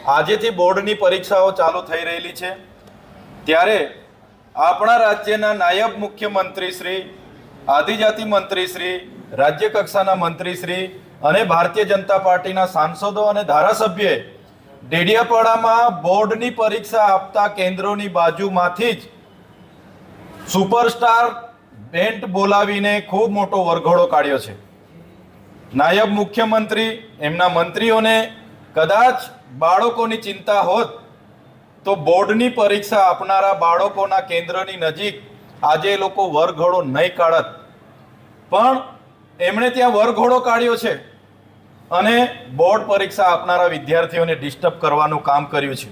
આજેથી બોર્ડની પરીક્ષાઓ ચાલુ થઈ રહેલી છે ત્યારે આપણા રાજ્યના નાયબ મુખ્યમંત્રી શ્રી, આદિજાતિ મંત્રી શ્રી, રાજ્ય કક્ષાના મંત્રી શ્રી અને ભારતીય જનતા પાર્ટીના સાંસદો અને ધારાસભ્યોએ ડેડિયાપાડામાં બોર્ડની પરીક્ષા આપતા કેન્દ્રોની બાજુમાંથી જ સુપરસ્ટાર બેન્ડ બોલાવીને ખૂબ મોટો વરઘોડો કાઢ્યો છે। નાયબ મુખ્યમંત્રી એમના મંત્રીઓને કદાચ બાળકોની ચિંતા હોત તો બોર્ડની પરીક્ષા આપનારા બાળકોના કેન્દ્રની નજીક આજે એ લોકો વરઘોડો નહીં કાઢત, પણ એમણે ત્યાં વરઘોડો કાઢ્યો છે અને બોર્ડ પરીક્ષા આપનારા વિદ્યાર્થીઓને ડિસ્ટર્બ કરવાનું કામ કર્યું છે।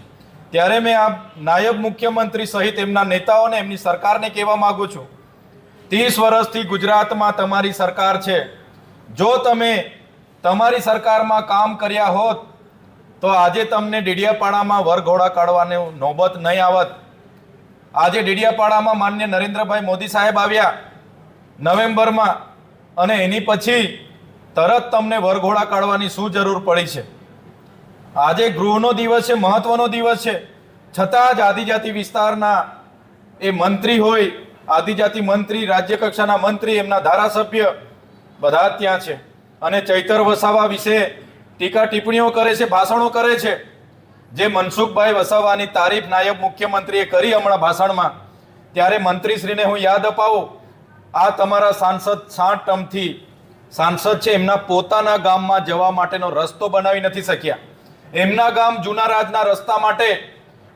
ત્યારે મેં આ નાયબ મુખ્યમંત્રી સહિત એમના નેતાઓને, એમની સરકારને કહેવા માંગુ છું, 30 વર્ષથી ગુજરાતમાં તમારી સરકાર છે। જો તમે તમારી સરકારમાં કામ કર્યા હોત તો આજે તમને ડેડિયાપાડામાં વરઘોડા કાઢવાની નોબત નહીં આવત। આજે ડેડિયાપાડામાં માન્ય નરેન્દ્રભાઈ મોદી સાહેબ આવ્યા નવેમ્બરમાં અને એની પછી તરત તમને વરઘોડા કાઢવાની શું જરૂર પડી છે? આજે ગૃહનો દિવસ છે, મહત્વનો દિવસ છે, છતાં જ આદિજાતિ વિસ્તારના એ મંત્રી હોય, આદિજાતિ મંત્રી, રાજ્ય કક્ષાના મંત્રી, એમના ધારાસભ્ય બધા જ ત્યાં છે અને ચૈતર વસાવા વિશે ટીકા ટિપ્પણીઓ કરે છે, ભાષણો કરે છે। જે મનસુખભાઈ વસાવાની તારીફ નાયબ મુખ્યમંત્રીએ કરી હમણાં ભાષણમાં, ત્યારે મંત્રીશ્રીને હું યાદ અપાવું, આ તમારા સાંસદ 60 ટર્મથી સાંસદ છે, એમના પોતાના ગામમાં જવા માટેનો રસ્તો બનાવી નથી શક્યા। એમના ગામ જૂના રાજના રસ્તા માટે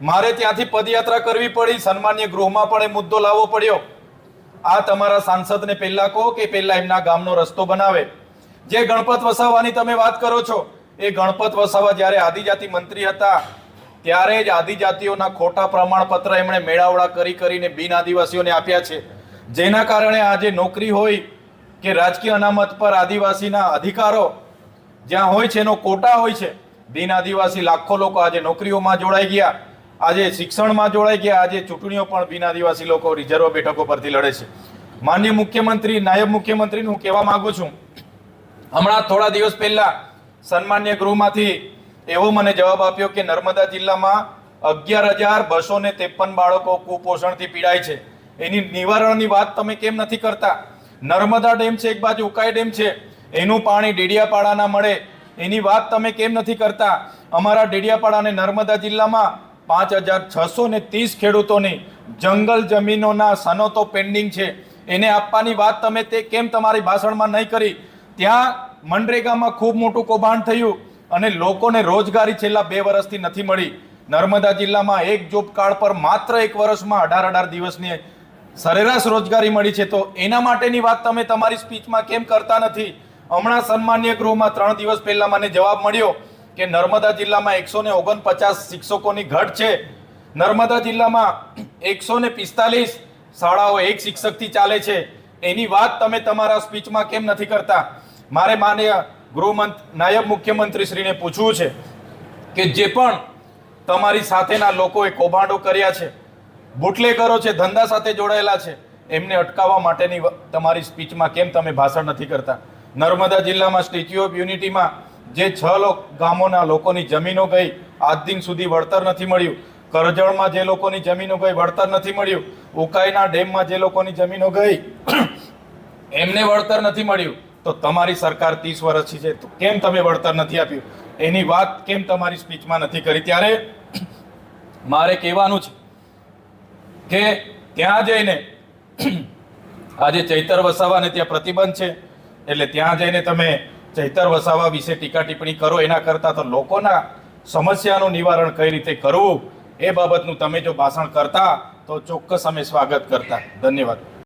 મારે ત્યાંથી પદયાત્રા કરવી પડી, સન્માન્ય ગૃહમાં પણ એ મુદ્દો લાવવો પડ્યો। આ તમારા સાંસદને પહેલા કહો કે પહેલા એમના ગામનો રસ્તો બનાવે। જે ગણપત વસાવાની તમે વાત કરો છો, એ ગણપત વસાવા જ્યારે આદિજાતિ મંત્રી હતા ત્યારે જ આદિજાતિઓના ખોટા પ્રમાણપત્ર એમણે મેળાવડા કરીને બિન આદિવાસીઓને આપ્યા છે, જેના કારણે આજે નોકરી હોય કે રાજકીય અનામત પર આદિવાસીના અધિકારો જ્યાં હોય છે એનો કોટા હોય છે। બિન આદિવાસી લાખો લોકો આજે નોકરીઓમાં જોડાઈ ગયા, આજે શિક્ષણમાં જોડાઈ ગયા, આજે ચૂંટણીઓ પણ બિન આદિવાસી લોકો રિઝર્વ બેઠકો પરથી લડે છે। માનનીય મુખ્યમંત્રી, નાયબ મુખ્યમંત્રીને હું કહેવા માંગુ છું, હમણાં થોડા દિવસ પહેલા સન્માન્ય ગૃહમાંથી એવો મને જવાબ આપ્યો કે નર્મદા જિલ્લામાં 11,253 બાળકો કુપોષણથી પીડાય છે। એની નિવારણની વાત તમે કેમ નથી કરતા? નર્મદા ડેમ છે, એક બાજુ ઉકાઈ ડેમ છે, એનું પાણી ડેડિયાપાડાના મળે, એની વાત તમે કેમ નથી કરતા? અમારા ડેડિયાપાડા અને નર્મદા જિલ્લામાં 5,630 ખેડૂતોની જંગલ જમીનોના સનતો પેન્ડિંગ છે, એને આપવાની વાત તમે તે કેમ તમારી ભાષણમાં નહીં કરી? ત્યાં મનરેગામાં ખૂબ મોટું કૌભાંડ થયું અને લોકોને રોજગારી છેલ્લા 2 વર્ષથી નથી મળી। નર્મદા જિલ્લામાં એક જોબ કાર્ડ પર માત્ર 1 વર્ષમાં 18 દિવસની સરેરાશ રોજગારી મળી છે, તો એના માટેની વાત તમે તમારી સ્પીચમાં કેમ કરતા નથી? હમણાં સન્માન્ય ગૃહમાં 3 દિવસ પહેલા મને જવાબ મળ્યો કે નર્મદા જિલ્લામાં 149 શિક્ષકોની ઘટ છે, નર્મદા જિલ્લામાં 145 શાળાઓ એક શિક્ષકથી ચાલે છે, એની વાત તમે તમારા સ્પીચમાં કેમ નથી કરતા? મારે માનનીય નાયબ મુખ્યમંત્રી શ્રીને પૂછવું છે કે જે પણ તમારી સાથેના લોકોએ કૌભાંડો કર્યા છે, બુટલેગરો છે, ધંધા સાથે જોડાયેલા છે, એમને અટકાવવા માટેની તમારી સ્પીચમાં કેમ તમે ભાષણ નથી કરતા? નર્મદા જિલ્લામાં સ્ટેચ્યુ ઓફ યુનિટીમાં જે 6 ગામોના લોકોની જમીનો ગઈ, આજ દિન સુધી વળતર નથી મળ્યું। કરજણમાં જે લોકોની જમીનો ગઈ, વળતર નથી મળ્યું। ઉકાઈના ડેમમાં જે લોકોની જમીનો ગઈ, એમને વળતર નથી મળ્યું। તો તમારી સરકાર 30 વર્ષથી છે, તો કેમ તમે વળતર નથી આપ્યું? એની વાત કેમ તમારી સ્પીચમાં નથી કરી? ત્યારે મારે કહેવાનું છે કે ત્યાં જઈને આજે ચૈતર વસાવાને ત્યાં પ્રતિબંધ છે, એટલે ત્યાં જઈને તમે ચૈતર વસાવા વિશે ટીકા ટિપ્પણી કરો એના કરતાં તો લોકોના સમસ્યાનું નિવારણ કઈ રીતે કરવું એ બાબતનું તમે જો ભાષણ કરતા તો ચોક્કસ અમે સ્વાગત કરતા। ધન્યવાદ।